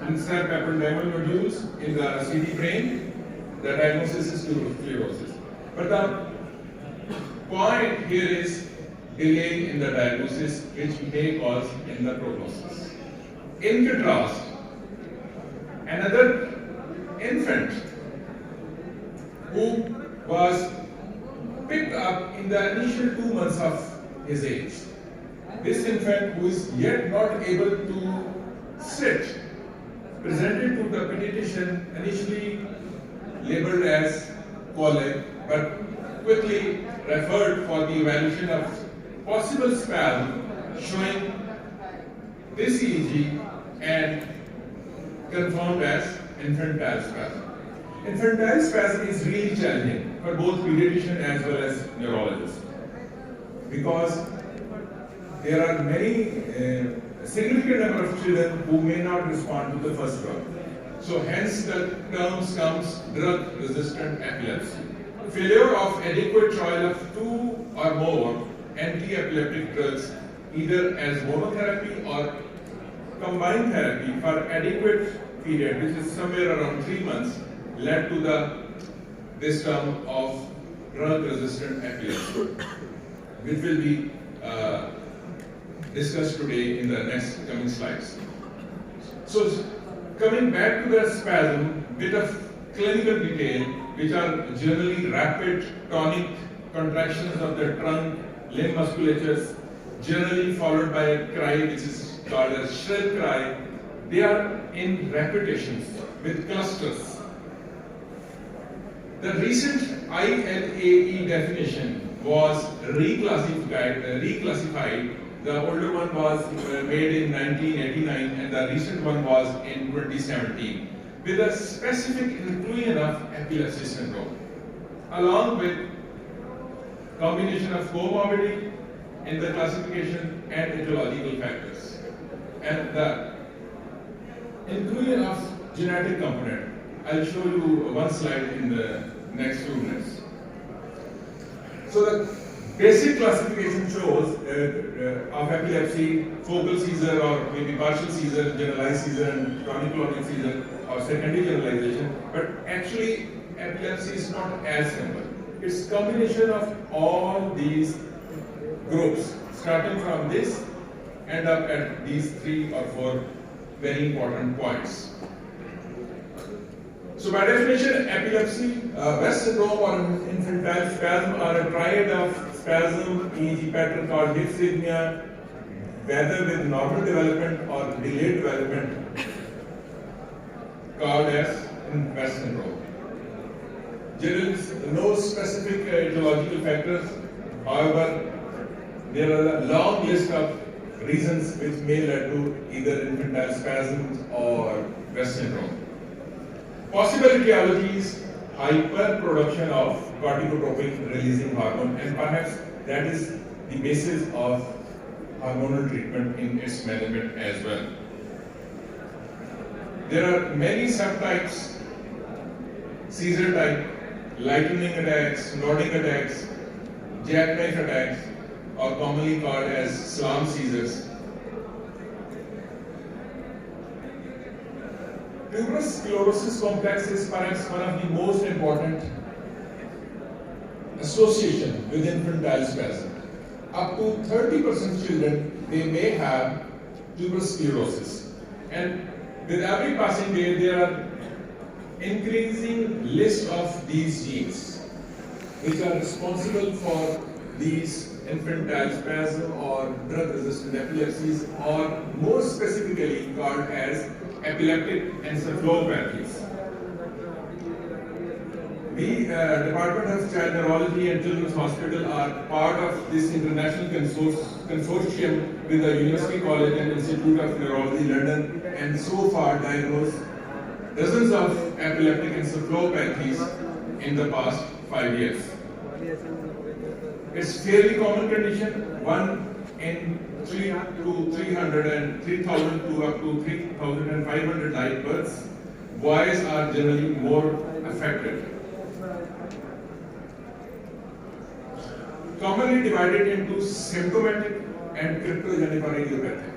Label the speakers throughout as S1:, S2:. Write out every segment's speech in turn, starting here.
S1: insert ependymal nodules in the CD brain. The diagnosis is sclerosis. But the point here is delay in the diagnosis, which may cause in the prognosis. In contrast, another infant who was picked up in the initial 2 months of his age. This infant, who is yet not able to sit, presented to the pediatrician initially labeled as colic, but quickly referred for the evaluation of possible spasm, showing this EEG and confirmed as infantile spasm. Infantile spasm is really challenging for both pediatrician as well as neurologists, because there are many significant number of children who may not respond to the first drug. So hence the terms comes drug-resistant epilepsy. Failure of adequate trial of 2 or more anti-epileptic drugs, either as monotherapy or combined therapy for adequate period, which is somewhere around 3 months, led to this term of drug-resistant epilepsy, which will be discussed today in the next coming slides. So, coming back to the spasm, bit of clinical detail, which are generally rapid tonic contractions of the trunk, limb musculatures, generally followed by a cry which is called a shrill cry. They are in repetitions with clusters. The recent ILAE definition was reclassified. The older one was made in 1989 and the recent one was in 2017, with a specific inclusion of epilepsy syndrome, along with combination of comorbidity in the classification and etiological factors. And the inclusion of genetic component, I'll show you one slide in the next 2 minutes. So the basic classification shows of epilepsy, focal seizure or maybe partial seizure, generalized seizure and tonic-clonic seizure or secondary generalization. But actually epilepsy is not as simple. It's combination of all these groups, starting from this, end up at these 3 or 4 very important points. So by definition, epilepsy, West syndrome or infantile spasm are a triad of spasm, EEG pattern called dysrhythmia, whether with normal development or delayed development, called as West syndrome. There is no specific etiological factors. However, there are a long list of reasons which may lead to either infantile spasms or West syndrome. Possible etiologies: hyperproduction of corticotropic releasing hormone, and perhaps that is the basis of hormonal treatment in its management as well. There are many subtypes: seizure type, lightning attacks, nodding attacks, jackknife attacks, or commonly called as slam seizures. Tuberous sclerosis complex is perhaps one of the most important association with infantile spasm. Up to 30% children, they may have tuberous sclerosis. And with every passing day, there are increasing list of these genes which are responsible for these infantile spasm or drug-resistant epilepsies, or more specifically called as epileptic encephalopathies. We, Department of Child Neurology and Children's Hospital, are part of this international consortium with the University College and Institute of Neurology, London, and so far diagnosed dozens of epileptic encephalopathies in the past 5 years. It's fairly common condition, 1 in 3 to 300 and 3,000 to up to 3,500 live births. Boys are generally more affected. Commonly divided into symptomatic and cryptogenic or idiopathic.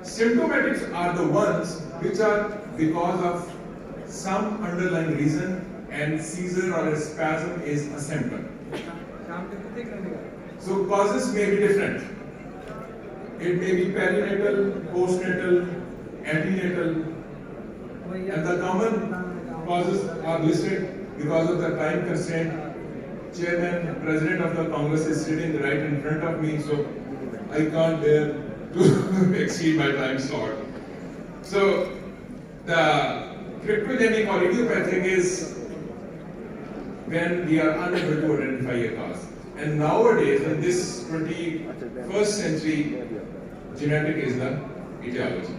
S1: Symptomatics are the ones which are because of some underlying reason, and seizure or a spasm is a symptom. So causes may be different. It may be perinatal, postnatal, antenatal, and the common causes are listed because of the time constraint. Chairman, President of the Congress is sitting right in front of me, so I can't dare to exceed my time slot. So the cryptogenic or idiopathic is when we are unable to identify a cause. And nowadays, in this 21st century, genetic is the etiology.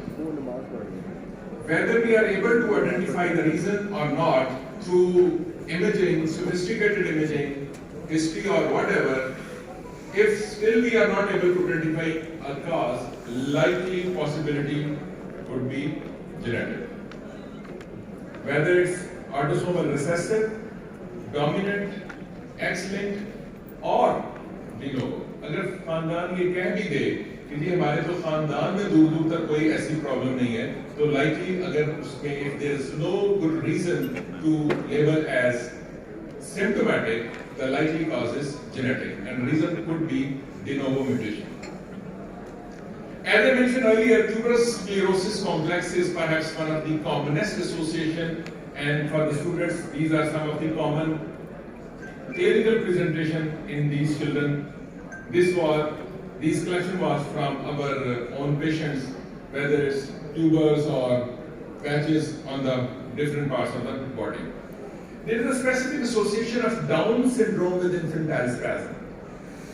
S1: Whether we are able to identify the reason or not through imaging, sophisticated imaging, history or whatever, if still we are not able to identify a cause, likely possibility would be genetic. Whether it's autosomal recessive, dominant, X-linked और de novo. अगर खानदान ये कह भी दे कि जी हमारे तो खानदान में दूर दूर तक कोई ऐसी प्रॉब्लम नहीं है, तो likely अगर उसमें if there is no good reason to label as symptomatic, the likely cause is genetic, and reason could be de novo mutation. As I mentioned earlier, tuberous sclerosis complex is perhaps one of the commonest association, and for the students, these are some of the common clinical presentation in these children. This collection was from our own patients, whether it's tubers or patches on the different parts of the body. There is a specific association of Down syndrome with infantile spasm.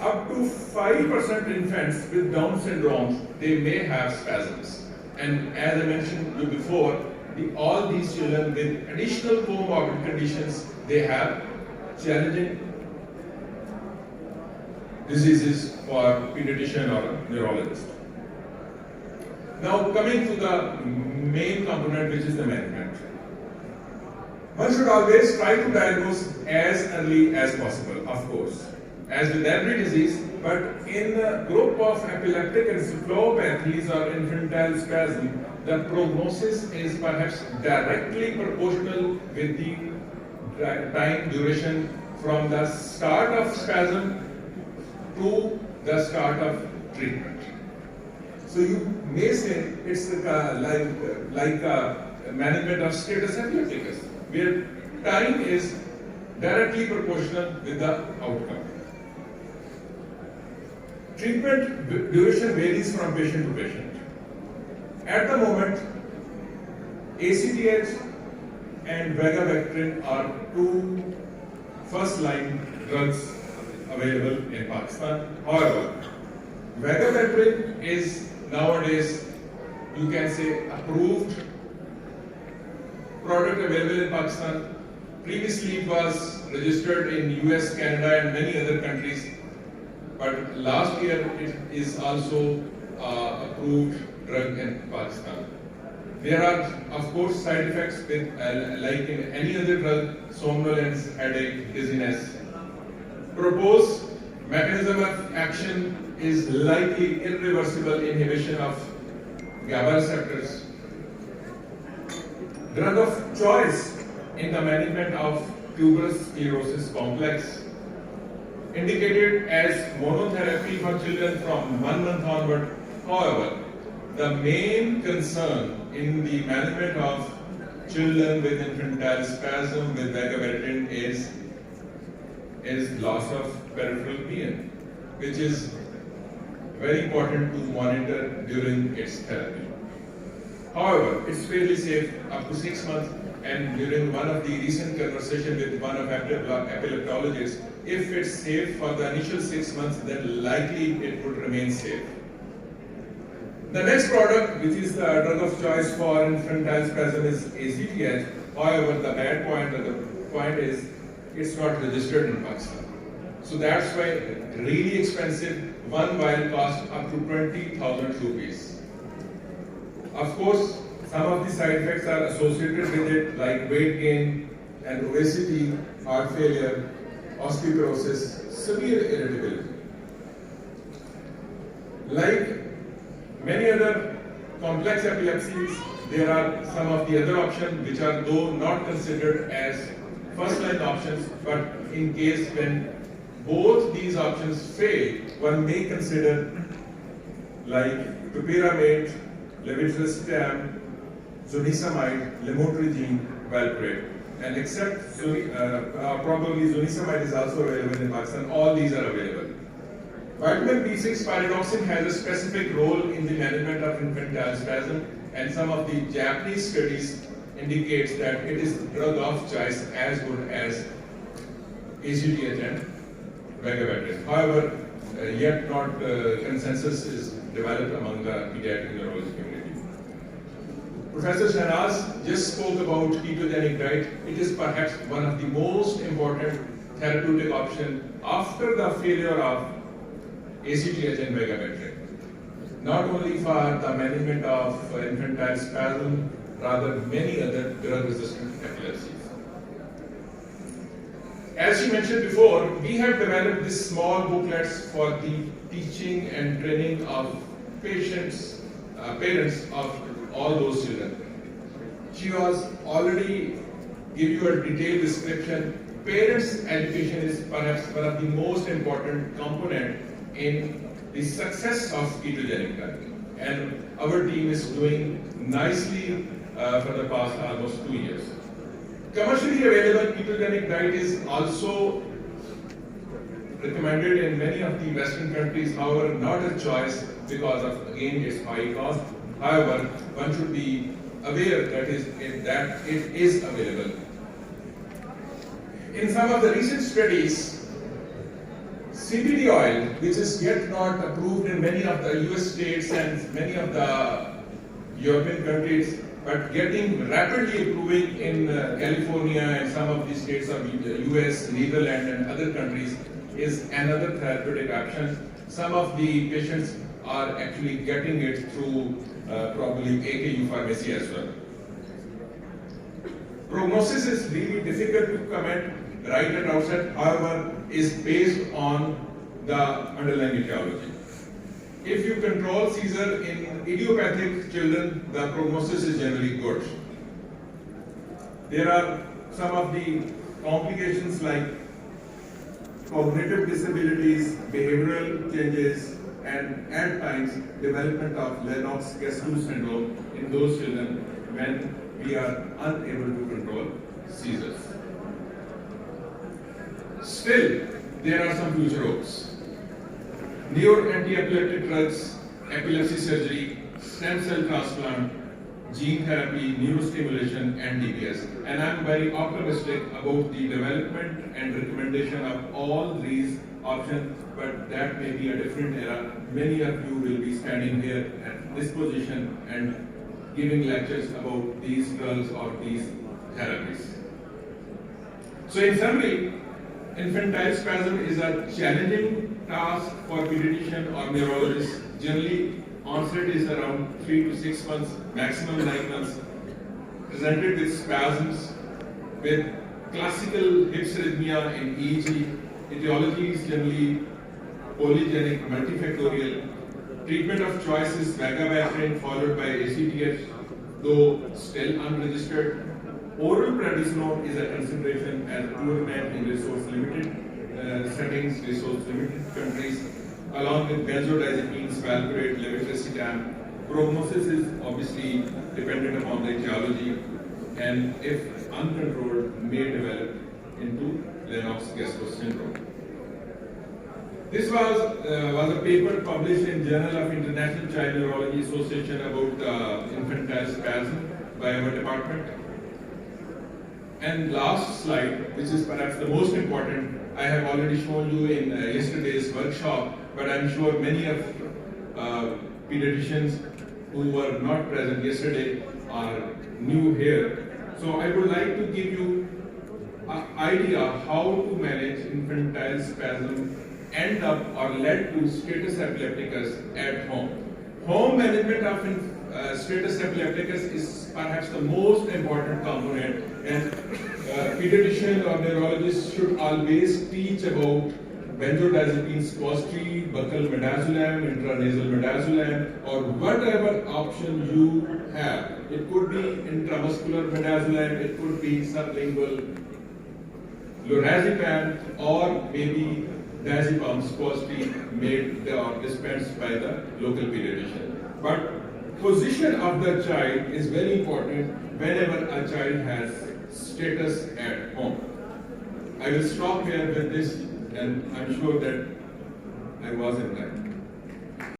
S1: Up to 5% infants with Down syndrome, they may have spasms. And as I mentioned you before, all these children with additional comorbid conditions, they have challenging diseases for pediatrician or neurologist. Now coming to the main component, which is the management. One should always try to diagnose as early as possible, of course, as with every disease, but in a group of epileptic encephalopathies or infantile spasm, the prognosis is perhaps directly proportional with the time duration from the start of spasm to the start of treatment. So you may say it's like a management of status epilepticus, where time is directly proportional with the outcome. Treatment duration varies from patient to patient. At the moment, ACTH and Vegabactrin are two first-line drugs available in Pakistan. However, Vegabactrin is nowadays, you can say, approved product available in Pakistan. Previously, it was registered in US, Canada, and many other countries. But last year, it is also approved drug in Pakistan. There are, of course, side effects with, like in any other drug, somnolence, headache, dizziness. Proposed mechanism of action is likely irreversible inhibition of GABA receptors. Drug of choice in the management of tuberous sclerosis complex, indicated as monotherapy for children from 1 month onward. However, the main concern in the management of children with infantile spasm with Vegabactrin is loss of peripheral pain, which is very important to monitor during its therapy. However, it's fairly safe up to 6 months, and during one of the recent conversation with one of epileptologists, if it's safe for the initial 6 months, then likely it would remain safe. The next product, which is the drug of choice for infantile spasm, is ACTH. However, the bad point or the point is it's not registered in Pakistan. So that's why really expensive. One vial costs up to 20,000 rupees. Of course, some of the side effects are associated with it, like weight gain and obesity, heart failure, osteoporosis, severe irritability. Like many other complex epilepsies, there are some of the other options which are though not considered as first-line options, but in case when both these options fail, one may consider like topiramate, levetiracetam, zonisamide, lamotrigine, valproate. And except probably zonisamide is also available in Pakistan, all these are available. Vitamin B6 pyridoxine has a specific role in the management of infantile spasm, and some of the Japanese studies indicates that it is drug of choice as good as ACTH and Vegabetrin. However, yet not consensus is developed among the pediatric neurology community. Professor Shahnaz just spoke about ketogenic diet. It is perhaps one of the most important therapeutic options after the failure of ACTH and Vegabetrin. Not only for the management of infantile spasm, rather many other drug-resistant epilepsies. As she mentioned before, we have developed these small booklets for the teaching and training of parents of all those children. She was already give you a detailed description. Parents' education is perhaps one of the most important component in the success of ketogenic diet. And our team is doing nicely for the past almost 2 years. Commercially available ketogenic diet is also recommended in many of the Western countries, however, not a choice because of, again, its high cost. However, one should be aware that it is available. In some of the recent studies, CBD oil, which is yet not approved in many of the US states and many of the European countries, but getting rapidly improving in California and some of the states of the US, Netherlands and other countries, is another therapeutic option. Some of the patients are actually getting it through probably AKU pharmacy as well. Prognosis is really difficult to comment right at outset, however, is based on the underlying etiology. If you control seizure in idiopathic children, the prognosis is generally good. There are some of the complications like cognitive disabilities, behavioral changes, and at times development of Lennox-Gastaut syndrome in those children when we are unable to control seizures. Still, there are some future hopes. Newer anti-epileptic drugs, epilepsy surgery, stem cell transplant, gene therapy, neurostimulation, and DBS. And I'm very optimistic about the development and recommendation of all these options, but that may be a different era. Many of you will be standing here at this position and giving lectures about these drugs or these therapies. So in summary, infantile spasm is a challenging task for pediatrician or neurologist. Generally, onset is around 3 to 6 months, maximum 9 months. Presented with spasms, with classical hypsarrhythmia in EEG. Etiology is generally polygenic, multifactorial. Treatment of choice is Vegabetrin followed by ACTH, though still unregistered. Oral prednisolone is a consideration as poor-man in resource-limited settings, resource-limited countries, along with benzodiazepines, valproate, levetiracetam. Prognosis is obviously dependent upon the etiology, and if uncontrolled, may develop into Lennox-Gastaut syndrome. This was a paper published in Journal of International Child Neurology Association about infantile spasm by our department. And last slide, which is perhaps the most important, I have already shown you in yesterday's workshop, but I'm sure many of pediatricians who were not present yesterday are new here. So I would like to give you an idea how to manage infantile spasm end up or led to status epilepticus at home. Home management of status epilepticus is perhaps the most important component, and pediatrician or neurologist should always teach about benzodiazepine suppository, buccal midazolam, intranasal midazolam, or whatever option you have. It could be intramuscular midazolam, it could be sublingual lorazepam, or maybe diazepam suppository made or dispensed by the local pediatrician. But position of the child is very important whenever a child has status at home. I will stop here with this, and I'm sure that I was in right.